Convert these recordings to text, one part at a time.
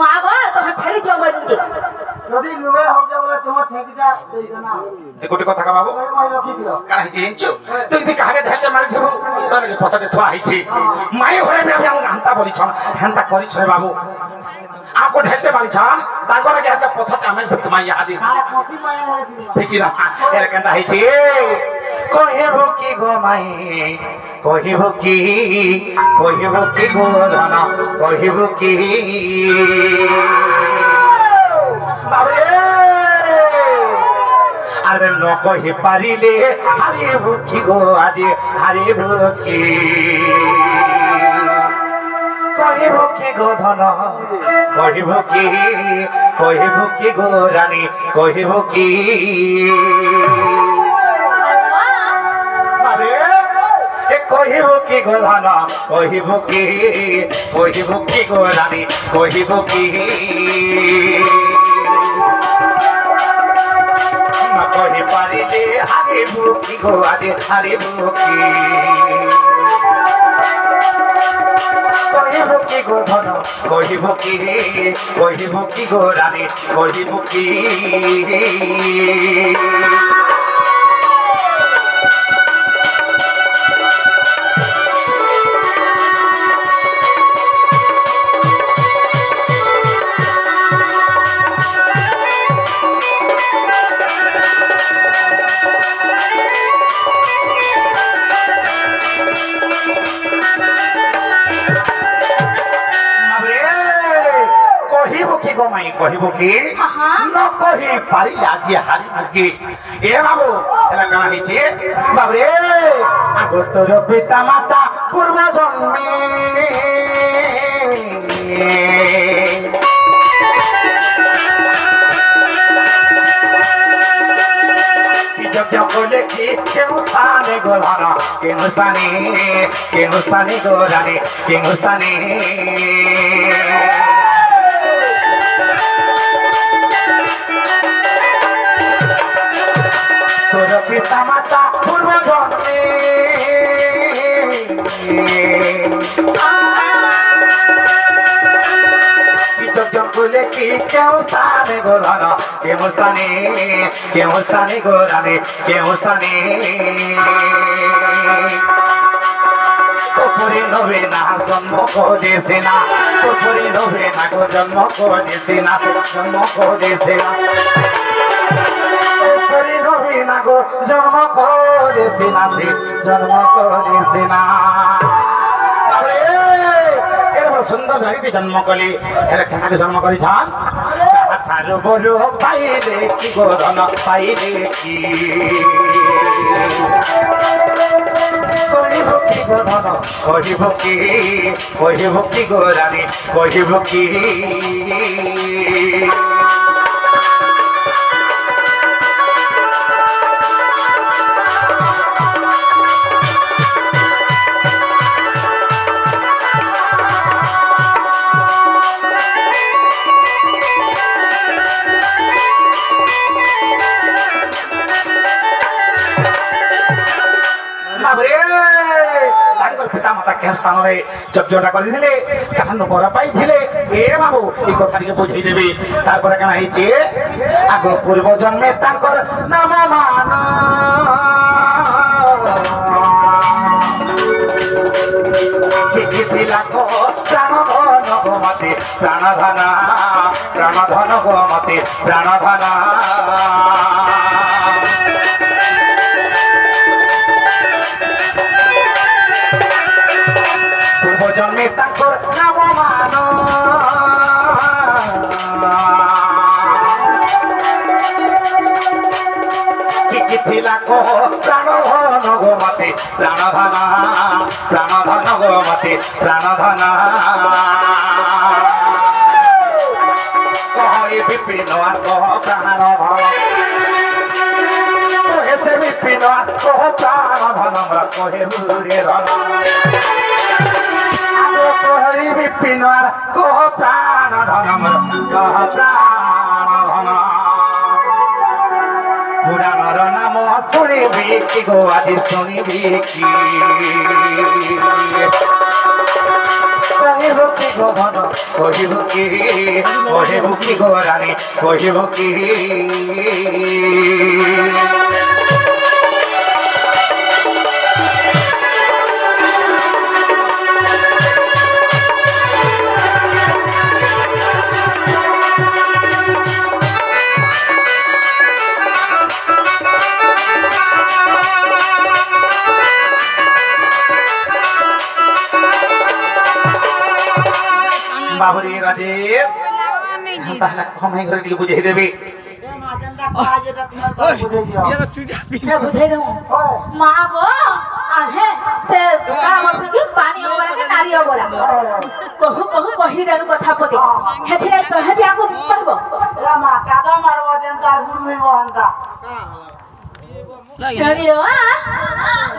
মাগো তুমি ফেরি যাও মরুজি যদি লুবে হও যা বলে তোমার ঠেকিটা দেই না গোটে কথা কা বাবু মই রখি দিও কানা হিচি ইঞ্চু তুই দি কাহাকে ঢালে মারি দেবু তোর পছতে থোয়া হিচি মাই ঘরে বি আমি হান্তা বলি ছন হান্তা করি ছরে বাবু आपको ढेलते मारी छान ताको लगे हाथ पथटे हमें फिक माई आदि আরে কফি মায়া হরে দিও फिकिरा एरे केंदा हिची कहिबो की गो माई कहिबो की गो धन कहिबो की बाबरे अरे न कहि पारिले हारिबो की गो आज हारिबो की कहिबो की गो धन कहिबो की गो रानी कहिबो की अरे ए कहिबो की गो धन कहिबो की गो रानी कहिबो की न कहि पारिले हारिबो की गो आज हारिबो की कहिबो की गो धन कहिबो की गो रानी कहिबो की कहिबो की न कहि पारि आज हारिबो की ए बाबू एला काना हिची बाबू रे आगो तोर पिता माता पूर्व जन्मे जब जब बोले कि हिंदुस्तानी गोराना हिंदुस्तानी गोरानी हिंदुस्तानी तोर पिता माता पूर्व जन्मे जब जब बोले कि क्यों स्थाने गोराना क्यों स्थाने गोराने क्यों स्थाने তোপরে নবে না জন্ম করেছে না তোপরে নবে না গো জন্ম করেছে না জন্ম করেছে না তোপরে নবে না গো জন্ম করেছে না জন্ম করেছে না বাবা এরকম সুন্দর নারীটি জন্ম কলি এর কেনাকে জন্ম করি ছান তাহার বলো পাইলে কি গো ধন পাইলে কি কহিব কি গো ধন কহিব কি গো রানী কহিব কি पिता माता के स्थान में जज्ञटा कर बरा पाई ए बाबू ये कथा बुझे देवी तार कण आग पूर्व जन्मे नाम मान प्राण धन गो मते प्राण धन गो मते प्राण धन जन्मे नाम मान कि कह प्राण धन गो मते प्राण धन गो मते प्राण धन कह विपिन कह प्राण धन कहे विपिन कह प्राण धन कहे बुरे धन विपिन कह प्राण धन कह प्राण धन पुराणर नाम शुणिबी कि गो आज शुणिबी कि কহিব কি গো মন কহিব কি গো রানী কহিব কি বাবুরি রাজেশ তাহলে আমায় ঘরে টিকে বুঝিয়ে দেবে এটা বুঝাই দেবো মা গো আহে সে কাড়া বছর কি পানি ওবরা কে নারী ওবরা কহু কহু কহি দেন কথা পদে হেথিরে তহে বি আগু কইব মা কাদা মারব দেন তার গুরু হইব হন্তা নারী ও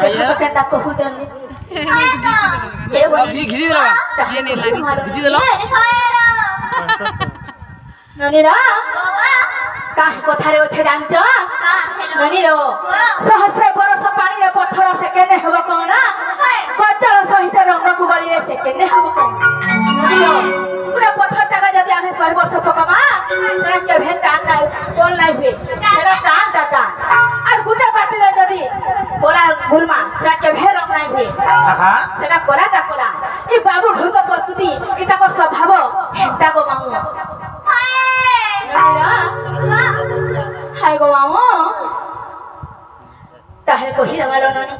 দেখো কেটা কহু দেন এ বলি ঘিজি দিলা তাহলে ঘিজি দিলা ননিরা কাহ কথারে আছে জানছ ননিরো সহস্র বরষ পানিরে পথর সে কেনে হব কোন কচল সহিত রঙ্গকু বলিরে সে কেনে হব কোন ননিরো পুরা পথর টাকা যদি আমি 100 বর্ষ পকামা সেটা কেভে টান নাই কোন নাই হুয়ে সেটা টান টাটা আর গুটা কাটিলে যদি কোলা গুলমা সেটা কেভে রং নাই হুয়ে সেটা কোলাটা কোলা এই বাবু ঘুরক প্রকৃতি এটা কর স্বভাব হেটা গো মামু হাই গো মামু তাহলে কহি আমার ননি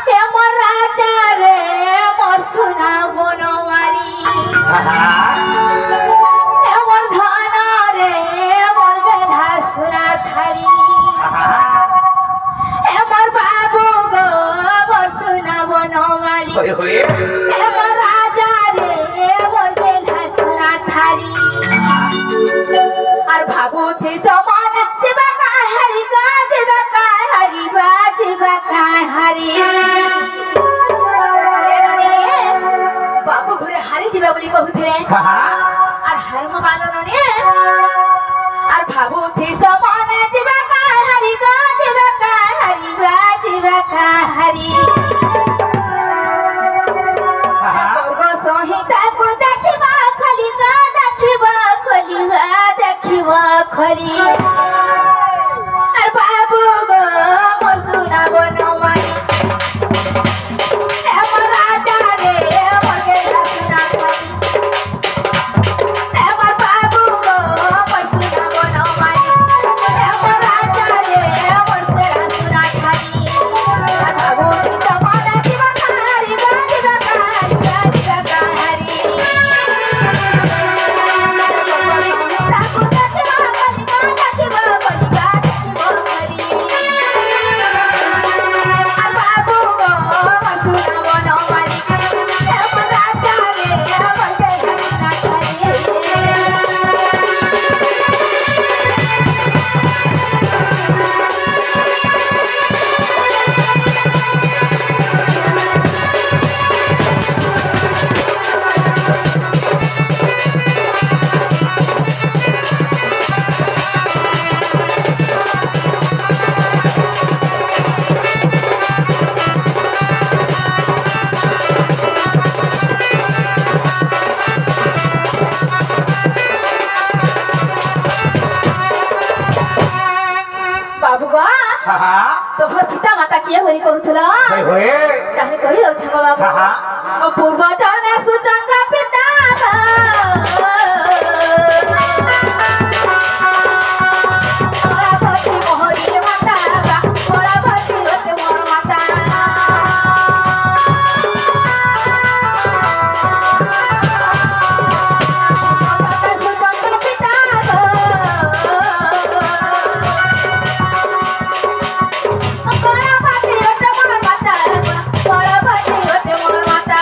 হে মোর রাজা রে মোর সোনা বনমালী হে মোর ধন রে মোর গধা সোনা থালি হে মোর বাবু গো মোর সোনা বনমালী হে মোর রাজা রে মোর গধা সোনা থালি আর ভাবুথি সমান জিবা কাহারি গা জিবা কাহারি বা জিবা কাহারি বাবু ঘরে হারি দিবে বলি কহুথিলে আর হারম মাননে আর ভাবুথি সমান জিবা কাহারি গা জিবা কাহারি বা জিবা কাহারি স্বর্গ সংহিতা কো দেখিবা খালি গা দেখিবা খলিবা দেখিবা খলি আর বাবু গো মোর সোনা বনমালী আমার রাজা রে মোর গেলা সোনা খালি আমার বাবু গো মোর সোনা বনমালী আমার রাজা রে মোর গেলা সোনা খালি আর বাবু তুই সমান দিবা কাহারি গা দিবা কাহারি গা দিবা কাহারি তোর পিতা মাতা কিয়ে বলি কହୁଥିଲ তাহলে কହି দଉଛ গো বাবু ପୂର୍ବ ଚରଣେ ସୁଚନ୍ଦ୍ର ପିତା କଳାପତି ମୋହରି ମାତା କଳାପତି ହୋତେ ମୋର ମାତା ସୁଚନ୍ଦ୍ର ପିତା কলাপতি হতে মোর মাতা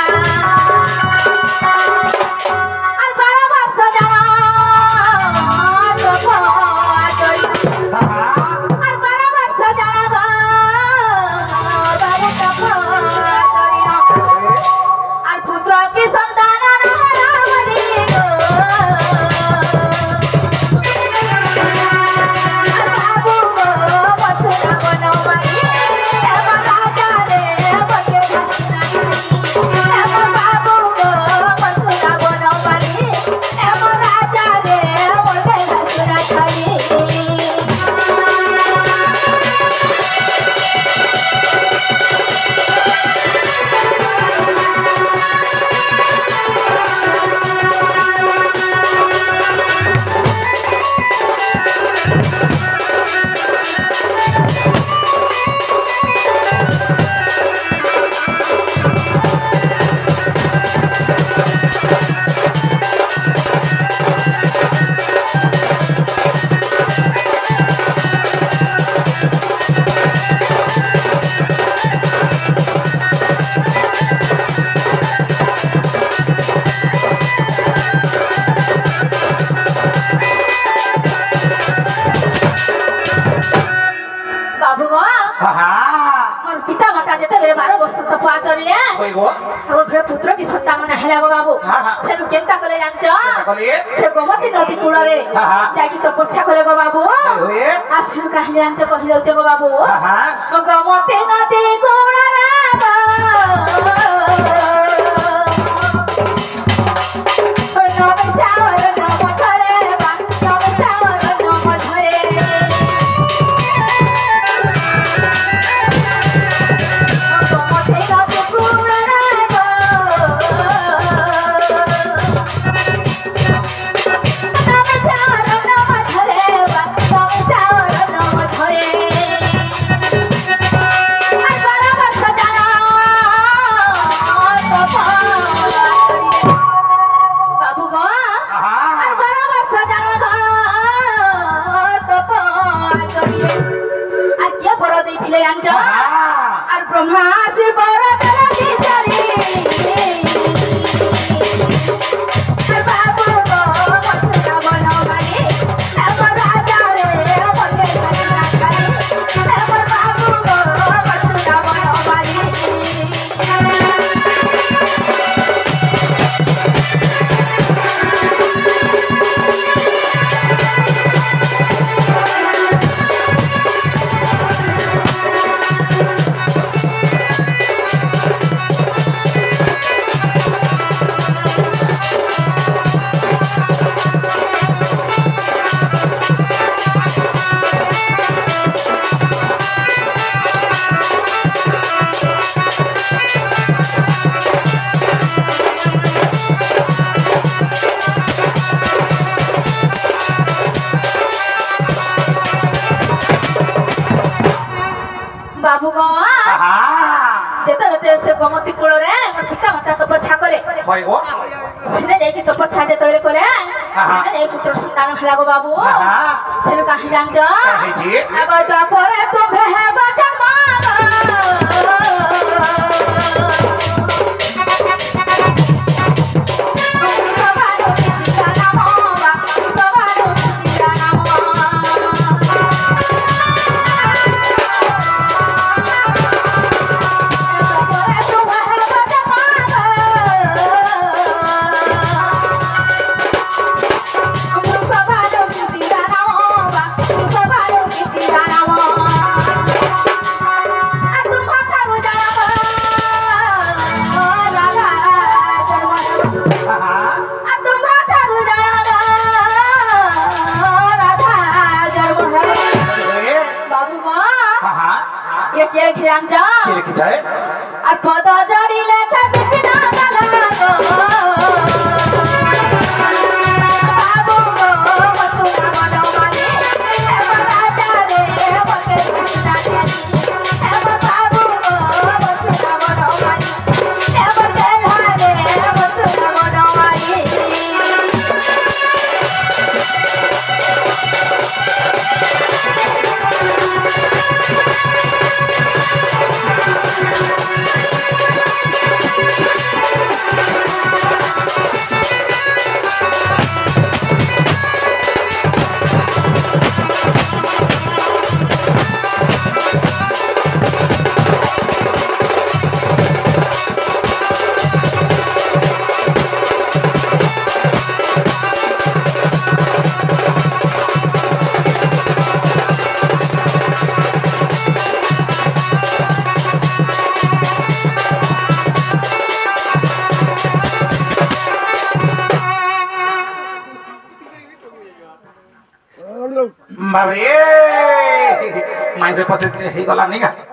গো আমার ঘরে পুত্র কি সন্তান না হেলা গো বাবু হ্যাঁ, হ্যাঁ। সে কেনতা করে জানছ কলি সে গোমতী নদী কূଳରେ হ্যাঁ, হ্যাঁ। যাই তপস্যা করে গো বাবু হয়ে আর সেনু কাহিনী জানছ কহি যাଉଛ গো বাবু হ্যাঁ গোমতী নদী কূଳରେ আর ব্রহ্মা সে বড় দেবী চারি আর বাবু গো মস্ত বনবালি আমার রাজা রে বলে রাখালি আমার বাবু গো মস্ত বনবালি বাবু গো যেতে সে গোমতী কূଳରେ আমার পিতা মাতা তপস্যা করে হয় গো সেনে ଯାଇକି তপস্যা যেତେବେଳେ করে সেনে যাই পুত্র সন্তাନ ହେଲା গো বাবু সেনু কাহি জানছ ହେଇଛି আগ ତାପରେ ତୁମେ ହେବ ଜନ୍ମ কে রেখে জানছ কি রেখে যায় আর পদ জড়ি লেখা বিধি না গো বাবু গো মসুরা বনমালি এবার রাজা রে বকে কৃষ্ণা খেলি এবার বাবু গো মসুরা বনমালি এবার গেলা রে মসুরা বনমালি বাবরে মাইরে পথে হয়ে গলা নিগা